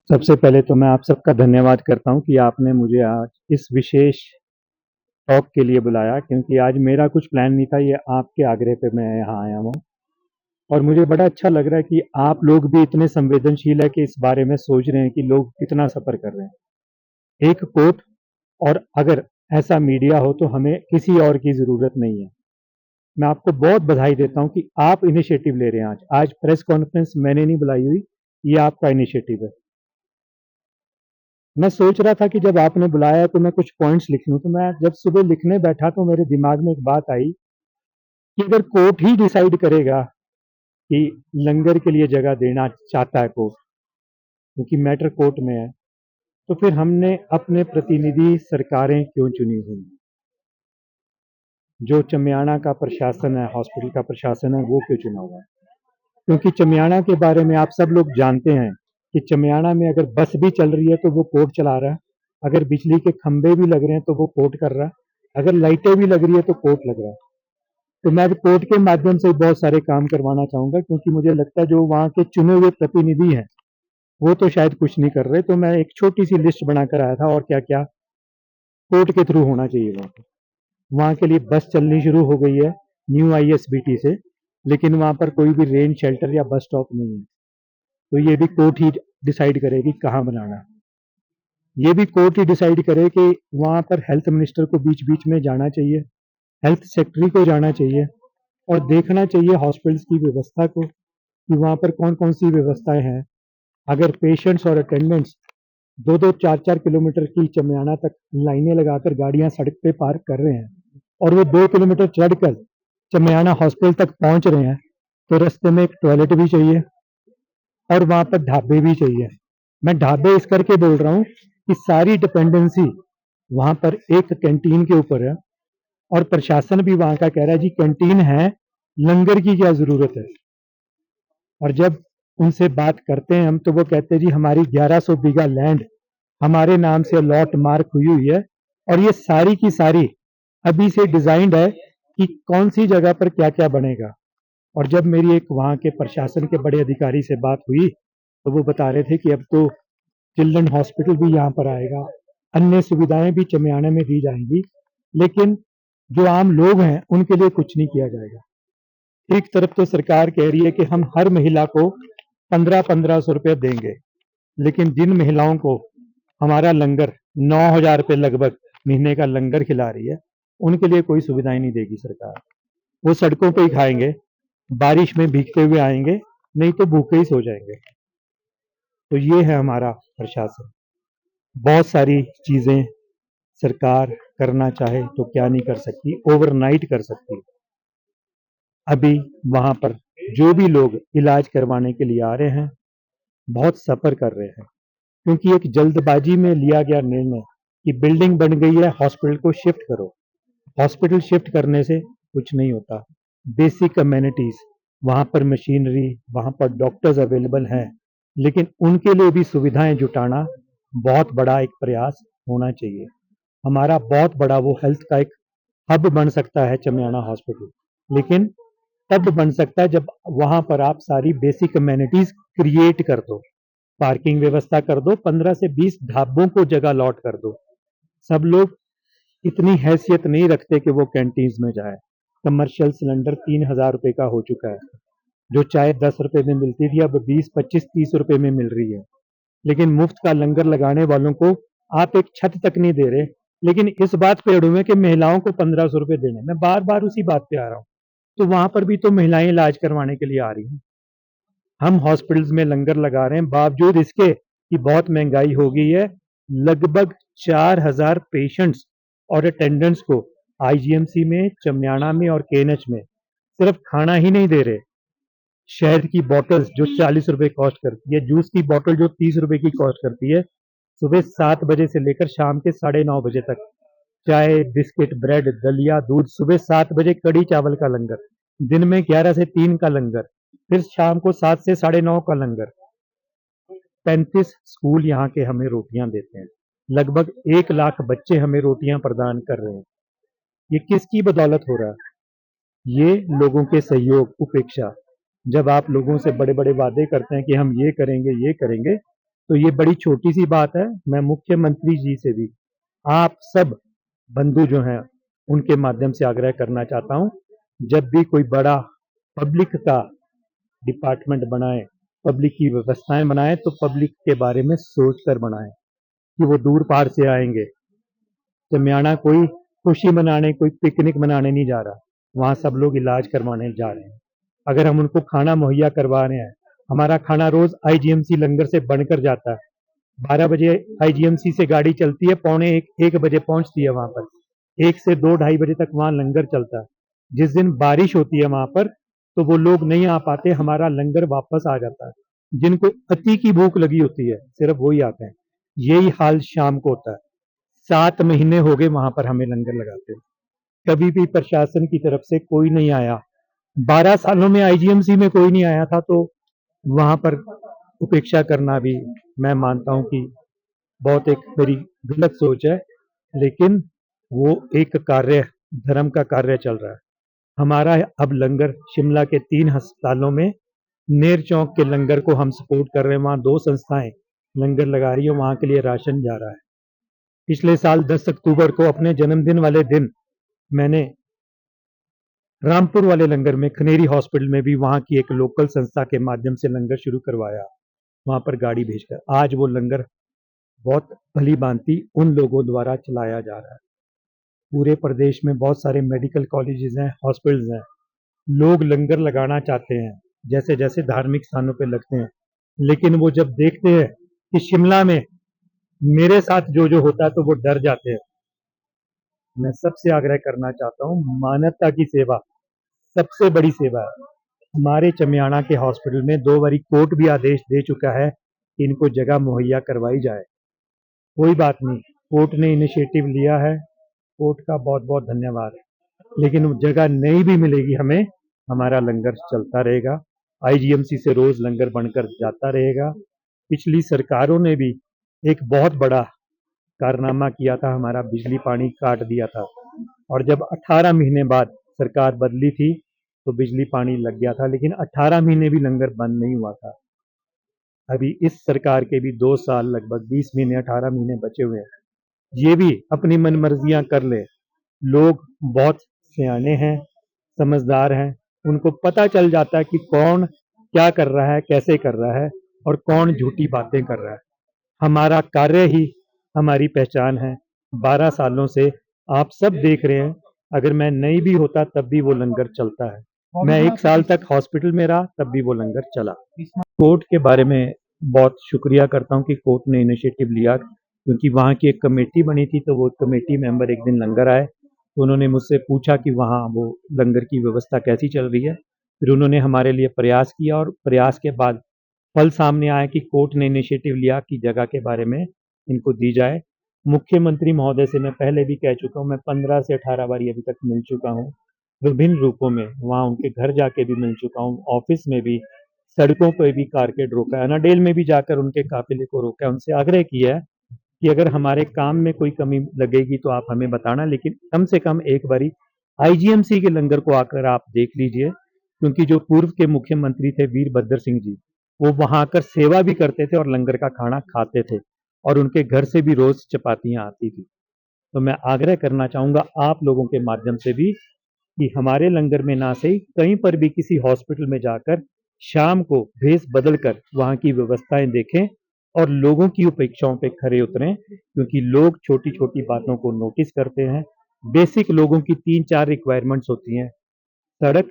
सबसे पहले तो मैं आप सबका धन्यवाद करता हूँ कि आपने मुझे आज इस विशेष टॉक के लिए बुलाया, क्योंकि आज मेरा कुछ प्लान नहीं था। ये आपके आग्रह पे मैं यहाँ आया हूँ और मुझे बड़ा अच्छा लग रहा है कि आप लोग भी इतने संवेदनशील है कि इस बारे में सोच रहे हैं कि लोग कितना सफ़र कर रहे हैं। एक कोर्ट, और अगर ऐसा मीडिया हो तो हमें किसी और की ज़रूरत नहीं है। मैं आपको बहुत बधाई देता हूँ कि आप इनिशिएटिव ले रहे हैं। आज आज प्रेस कॉन्फ्रेंस मैंने नहीं बुलाई हुई, ये आपका इनिशिएटिव है। मैं सोच रहा था कि जब आपने बुलाया तो मैं कुछ पॉइंट्स लिख लूँ, तो मैं जब सुबह लिखने बैठा तो मेरे दिमाग में एक बात आई कि अगर कोर्ट ही डिसाइड करेगा कि लंगर के लिए जगह देना चाहता है कोर्ट, क्योंकि मैटर कोर्ट में है, तो फिर हमने अपने प्रतिनिधि सरकारें क्यों चुनी हुई? जो चमियाना का प्रशासन है, हॉस्पिटल का प्रशासन है, वो क्यों चुना हुआ है? क्योंकि चमियाना के बारे में आप सब लोग जानते हैं कि चमियाना में अगर बस भी चल रही है तो वो कोर्ट चला रहा है, अगर बिजली के खंभे भी लग रहे हैं तो वो कोर्ट कर रहा है, अगर लाइटें भी लग रही है तो कोर्ट लग रहा है। तो मैं अब कोर्ट के माध्यम से बहुत सारे काम करवाना चाहूँगा, क्योंकि मुझे लगता है जो वहाँ के चुने हुए प्रतिनिधि हैं वो तो शायद कुछ नहीं कर रहे। तो मैं एक छोटी सी लिस्ट बनाकर आया था और क्या क्या कोर्ट के थ्रू होना चाहिए वहाँ पे। वहाँ के लिए बस चलनी शुरू हो गई है न्यू ISBT से, लेकिन वहाँ पर कोई भी रेन शेल्टर या बस स्टॉप नहीं है। तो ये भी कोर्ट ही डिसाइड करेगी कहाँ बनाना है। ये भी कोर्ट ही डिसाइड करे कि वहाँ पर हेल्थ मिनिस्टर को बीच बीच में जाना चाहिए, हेल्थ सेक्रेटरी को जाना चाहिए और देखना चाहिए हॉस्पिटल्स की व्यवस्था को कि वहाँ पर कौन कौन सी व्यवस्थाएं हैं। अगर पेशेंट्स और अटेंडेंट्स 2-2 4-4 किलोमीटर की चमियाना तक लाइनें लगाकर गाड़ियां सड़क पे पार्क कर रहे हैं और वो 2 किलोमीटर चढ़कर चमियाना हॉस्पिटल तक पहुंच रहे हैं, तो रास्ते में एक टॉयलेट भी चाहिए और वहां पर ढाबे भी चाहिए। मैं ढाबे इस करके बोल रहा हूँ कि सारी डिपेंडेंसी वहां पर एक कैंटीन के ऊपर है और प्रशासन भी वहां का कह रहा है जी कैंटीन है, लंगर की क्या जरूरत है। और जब उनसे बात करते हैं हम, तो वो कहते हैं जी हमारी 1100 बीघा लैंड हमारे नाम से अलॉट मार्क हुई हुई है और ये सारी की सारी अभी से डिजाइंड है कि कौन सी जगह पर क्या क्या बनेगा। और जब मेरी एक वहाँ के प्रशासन के बड़े अधिकारी से बात हुई तो वो बता रहे थे कि अब तो चिल्ड्रन हॉस्पिटल भी यहाँ पर आएगा, अन्य सुविधाएं भी चमियाने में दी जाएंगी, लेकिन जो आम लोग हैं उनके लिए कुछ नहीं किया जाएगा। एक तरफ तो सरकार कह रही है कि हम हर महिला को 1500-1500 रुपये देंगे, लेकिन जिन महिलाओं को हमारा लंगर 9,000 रुपये लगभग महीने का लंगर खिला रही है, उनके लिए कोई सुविधाएं नहीं देगी सरकार। वो सड़कों पे ही खाएंगे, बारिश में भीगते हुए आएंगे, नहीं तो भूखे ही सो जाएंगे। तो ये है हमारा प्रशासन। बहुत सारी चीजें सरकार करना चाहे तो क्या नहीं कर सकती, ओवरनाइट कर सकती है। अभी वहां पर जो भी लोग इलाज करवाने के लिए आ रहे हैं बहुत सफर कर रहे हैं, क्योंकि एक जल्दबाजी में लिया गया निर्णय कि बिल्डिंग बन गई है, हॉस्पिटल को शिफ्ट करो। हॉस्पिटल शिफ्ट करने से कुछ नहीं होता। बेसिक कम्युनिटीज, वहां पर मशीनरी, वहां पर डॉक्टर्स अवेलेबल हैं, लेकिन उनके लिए भी सुविधाएं जुटाना बहुत बड़ा एक प्रयास होना चाहिए। हमारा बहुत बड़ा वो हेल्थ का एक हब बन सकता है चमियाना हॉस्पिटल, लेकिन तब बन सकता है जब वहां पर आप सारी बेसिक कम्युनिटीज क्रिएट कर दो, पार्किंग व्यवस्था कर दो, 15 से 20 ढाबों को जगह लॉट कर दो। सब लोग इतनी हैसियत नहीं रखते कि वो कैंटीन्स में जाए। कमर्शियल सिलेंडर 3,000 रुपए का हो चुका है। जो चाय 10 रुपए में मिलती थी अब 20, 25, 30 रुपए में मिल रही है। लेकिन मुफ्त का लंगर लगाने वालों को आप एक छत तक नहीं दे रहे, लेकिन इस बात पे अड़े हुए कि महिलाओं को 1500 रुपए देने। मैं बार बार उसी बात पे आ रहा हूँ। तो वहां पर भी तो महिलाएं इलाज करवाने के लिए आ रही हैं। हम हॉस्पिटल्स में लंगर लगा रहे हैं बावजूद इसके कि बहुत महंगाई हो गई है। लगभग 4,000 पेशेंट्स और अटेंडेंट्स को IGMC में, चमियाना में और KNH में सिर्फ खाना ही नहीं दे रहे, शहद की बॉटल्स जो 40 रुपए कॉस्ट करती है, जूस की बोतल जो 30 रुपए की कॉस्ट करती है, सुबह 7 बजे से लेकर शाम के 9:30 बजे तक चाय, बिस्किट, ब्रेड, दलिया, दूध। सुबह 7 बजे कड़ी चावल का लंगर, दिन में 11 से 3 का लंगर, फिर शाम को 7 से 9:30 का लंगर। 35 स्कूल यहाँ के हमें रोटियां देते हैं। लगभग 1 लाख बच्चे हमें रोटियां प्रदान कर रहे हैं। ये किसकी बदौलत हो रहा है? ये लोगों के सहयोग, उपेक्षा। जब आप लोगों से बड़े बड़े वादे करते हैं कि हम ये करेंगे, ये करेंगे, तो ये बड़ी छोटी सी बात है। मैं मुख्यमंत्री जी से भी आप सब बंधु जो हैं उनके माध्यम से आग्रह करना चाहता हूं, जब भी कोई बड़ा पब्लिक का डिपार्टमेंट बनाए, पब्लिक की व्यवस्थाएं बनाए, तो पब्लिक के बारे में सोचकर बनाए कि वो दूर पार से आएंगे। चमियाना कोई खुशी मनाने, कोई पिकनिक मनाने नहीं जा रहा, वहां सब लोग इलाज करवाने जा रहे हैं। अगर हम उनको खाना मुहैया करवा रहे हैं, हमारा खाना रोज आईजीएमसी लंगर से बनकर जाता है। 12 बजे आईजीएमसी से गाड़ी चलती है, पौने एक बजे पहुंचती है वहां पर। 1 से 2 ढाई बजे तक वहां लंगर चलता है। जिस दिन बारिश होती है वहां पर, तो वो लोग नहीं आ पाते, हमारा लंगर वापस आ जाता है। जिनको अति की भूख लगी होती है सिर्फ वही आते हैं। यही हाल शाम को होता है। 7 महीने हो गए वहां पर हमें लंगर लगाते हैं, कभी भी प्रशासन की तरफ से कोई नहीं आया। 12 सालों में आईजीएमसी में कोई नहीं आया था, तो वहां पर उपेक्षा करना भी मैं मानता हूं कि बहुत एक मेरी गलत सोच है। लेकिन वो एक कार्य, धर्म का कार्य चल रहा है हमारा। अब लंगर शिमला के 3 अस्पतालों में, नेर चौक के लंगर को हम सपोर्ट कर रहे हैं। वहां 2 संस्थाएं लंगर लगा रही है, वहां के लिए राशन जा रहा है। पिछले साल 10 अक्टूबर को अपने जन्मदिन वाले दिन मैंने रामपुर वाले लंगर में, खनेरी हॉस्पिटल में भी वहां की एक लोकल संस्था के माध्यम से लंगर शुरू करवाया, वहां पर गाड़ी भेजकर। आज वो लंगर बहुत भली भांति उन लोगों द्वारा चलाया जा रहा है। पूरे प्रदेश में बहुत सारे मेडिकल कॉलेजेस हैं, हॉस्पिटल्स हैं, लोग लंगर लगाना चाहते हैं जैसे जैसे धार्मिक स्थानों पे लगते हैं। लेकिन वो जब देखते हैं कि शिमला में मेरे साथ जो जो होता है, तो वो डर जाते हैं। मैं सबसे आग्रह करना चाहता हूँ, मानवता की सेवा सबसे बड़ी सेवा है। हमारे चमियाना के हॉस्पिटल में 2 बारी कोर्ट भी आदेश दे चुका है कि इनको जगह मुहैया करवाई जाए। कोई बात नहीं, कोर्ट ने इनिशिएटिव लिया है, कोर्ट का बहुत बहुत धन्यवाद। लेकिन जगह नहीं भी मिलेगी हमें, हमारा लंगर चलता रहेगा। आईजीएमसी से रोज लंगर बनकर जाता रहेगा। पिछली सरकारों ने भी एक बहुत बड़ा कारनामा किया था, हमारा बिजली पानी काट दिया था। और जब 18 महीने बाद सरकार बदली थी, तो बिजली पानी लग गया था, लेकिन 18 महीने भी लंगर बंद नहीं हुआ था। अभी इस सरकार के भी 2 साल, लगभग 20 महीने, 18 महीने बचे हुए हैं। ये भी अपनी मन मर्जियां कर ले। लोग बहुत सियाने हैं, समझदार हैं, उनको पता चल जाता है कि कौन क्या कर रहा है, कैसे कर रहा है, और कौन झूठी बातें कर रहा है। हमारा कार्य ही हमारी पहचान है। 12 सालों से आप सब देख रहे हैं, अगर मैं नहीं भी होता तब भी वो लंगर चलता है। मैं 1 साल तक हॉस्पिटल में रहा, तब भी वो लंगर चला। कोर्ट के बारे में बहुत शुक्रिया करता हूँ कि कोर्ट ने इनिशिएटिव लिया, क्योंकि वहाँ की एक कमेटी बनी थी, तो वो कमेटी मेंबर एक दिन लंगर आए, तो उन्होंने मुझसे पूछा कि वहाँ वो लंगर की व्यवस्था कैसी चल रही है। फिर उन्होंने हमारे लिए प्रयास किया, और प्रयास के बाद फल सामने आया कि कोर्ट ने इनिशिएटिव लिया कि जगह के बारे में इनको दी जाए। मुख्यमंत्री महोदय से मैं पहले भी कह चुका हूँ, मैं 15 से 18 बार अभी तक मिल चुका हूँ, विभिन्न रूपों में। वहाँ उनके घर जाके भी मिल चुका हूँ, ऑफिस में भी, सड़कों पर भी कारकेड रोका है, अनाडेल में भी जाकर उनके काफिले को रोका है। उनसे आग्रह किया है कि अगर हमारे काम में कोई कमी लगेगी तो आप हमें बताना, लेकिन कम से कम एक बारी आईजीएमसी के लंगर को आकर आप देख लीजिए। क्योंकि जो पूर्व के मुख्यमंत्री थे वीरभद्र सिंह जी, वो वहां आकर सेवा भी करते थे और लंगर का खाना खाते थे, और उनके घर से भी रोज चपातियां आती थी। तो मैं आग्रह करना चाहूंगा आप लोगों के माध्यम से भी कि हमारे लंगर में ना सही, कहीं पर भी किसी हॉस्पिटल में जाकर शाम को भेष बदलकर वहां की व्यवस्थाएं देखें और लोगों की अपेक्षाओं पे खरे उतरें। क्योंकि लोग छोटी छोटी बातों को नोटिस करते हैं। बेसिक लोगों की 3-4 रिक्वायरमेंट्स होती हैं, सड़क,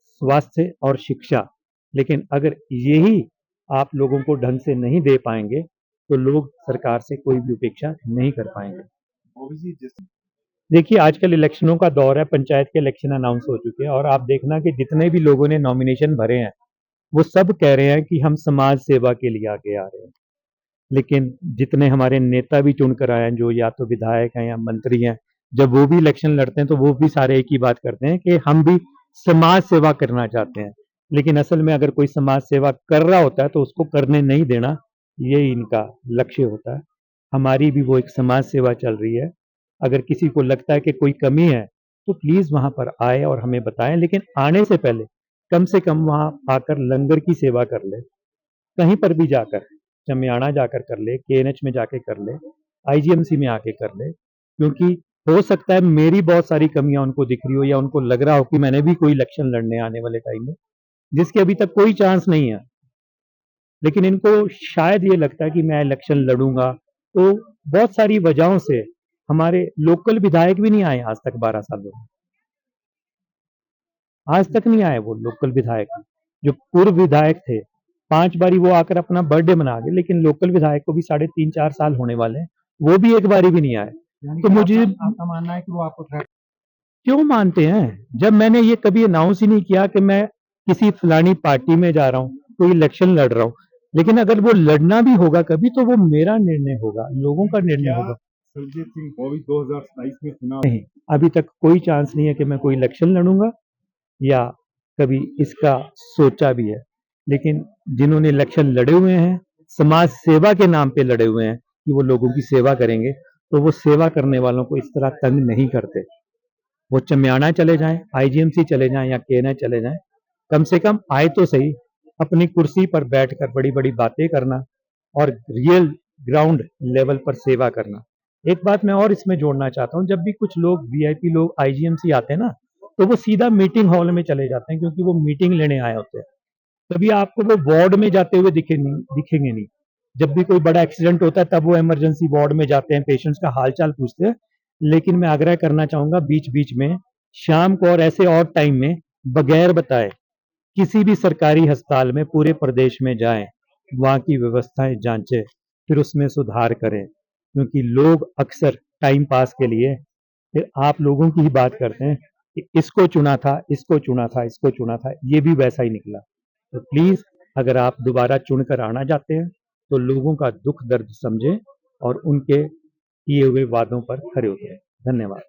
स्वास्थ्य और शिक्षा। लेकिन अगर यही आप लोगों को ढंग से नहीं दे पाएंगे, तो लोग सरकार से कोई भी अपेक्षा नहीं कर पाएंगे। देखिए, आजकल इलेक्शनों का दौर है, पंचायत के इलेक्शन अनाउंस हो चुके हैं, और आप देखना कि जितने भी लोगों ने नॉमिनेशन भरे हैं, वो सब कह रहे हैं कि हम समाज सेवा के लिए आगे आ रहे हैं। लेकिन जितने हमारे नेता भी चुनकर आए हैं, जो या तो विधायक हैं या मंत्री हैं, जब वो भी इलेक्शन लड़ते हैं, तो वो भी सारे एक ही बात करते हैं कि हम भी समाज सेवा करना चाहते हैं। लेकिन असल में अगर कोई समाज सेवा कर रहा होता है, तो उसको करने नहीं देना, ये इनका लक्ष्य होता है। हमारी भी वो एक समाज सेवा चल रही है। अगर किसी को लगता है कि कोई कमी है, तो प्लीज वहां पर आए और हमें बताएं, लेकिन आने से पहले कम से कम वहां आकर लंगर की सेवा कर ले, कहीं पर भी जाकर। चमियाना जाकर कर ले, केएनएच में जाके कर ले, आईजीएमसी में आके कर ले, क्योंकि हो सकता है मेरी बहुत सारी कमियां उनको दिख रही हो या उनको लग रहा हो कि मैंने भी कोई इलेक्शन लड़ने आने वाले टाइम में, जिसके अभी तक कोई चांस नहीं है, लेकिन इनको शायद ये लगता है कि मैं इलेक्शन लड़ूंगा। तो बहुत सारी वजहों से हमारे लोकल विधायक भी नहीं आए आज तक 12 सालों में, आज तक नहीं आए वो लोकल विधायक। जो पूर्व विधायक थे 5 बारी वो आकर अपना बर्थडे मना गए, लेकिन लोकल विधायक को भी 3.5-4 साल होने वाले हैं, वो भी एक बारी भी नहीं आए। तो मुझे आपका मानना है कि वो आपको क्यों मानते हैं, जब मैंने ये कभी अनाउंस ही नहीं किया कि मैं किसी फलानी पार्टी में जा रहा हूँ, कोई इलेक्शन लड़ रहा हूँ। लेकिन अगर वो लड़ना भी होगा कभी तो वो मेरा निर्णय होगा, लोगों का निर्णय होगा। सुरजीत सिंह बॉबी 2027 में चुनाव नहीं, अभी तक कोई चांस नहीं है कि मैं कोई इलेक्शन लड़ूंगा या कभी इसका सोचा भी है। लेकिन जिन्होंने इलेक्शन लड़े हुए हैं, समाज सेवा के नाम पे लड़े हुए हैं कि वो लोगों की सेवा करेंगे, तो वो सेवा करने वालों को इस तरह तंग नहीं करते। वो चमियाना चले जाएं, आईजीएमसी चले जाएं या केएनएच चले जाएं, कम से कम आए तो सही, अपनी कुर्सी पर बैठकर बड़ी बड़ी बातें करना और रियल ग्राउंड लेवल पर सेवा करना। एक बात मैं और इसमें जोड़ना चाहता हूँ, जब भी कुछ लोग वीआईपी लोग आईजीएमसी आते हैं ना, तो वो सीधा मीटिंग हॉल में चले जाते हैं, क्योंकि वो मीटिंग लेने आए होते हैं। कभी आपको वो वार्ड में जाते हुए दिखेंगे नहीं। जब भी कोई बड़ा एक्सीडेंट होता है तब वो इमरजेंसी वार्ड में जाते हैं, पेशेंट्स का हालचाल पूछते हैं। लेकिन मैं आग्रह करना चाहूंगा बीच बीच में शाम को और ऐसे और टाइम में बगैर बताए किसी भी सरकारी अस्पताल में पूरे प्रदेश में जाएं, वहां की व्यवस्थाएं जांचें, फिर उसमें सुधार करें। क्योंकि लोग अक्सर टाइम पास के लिए फिर आप लोगों की ही बात करते हैं कि इसको चुना था, इसको चुना था, इसको चुना था, ये भी वैसा ही निकला। तो प्लीज अगर आप दोबारा चुनकर आना चाहते हैं तो लोगों का दुख दर्द समझें और उनके किए हुए वादों पर खरे उतरें। धन्यवाद।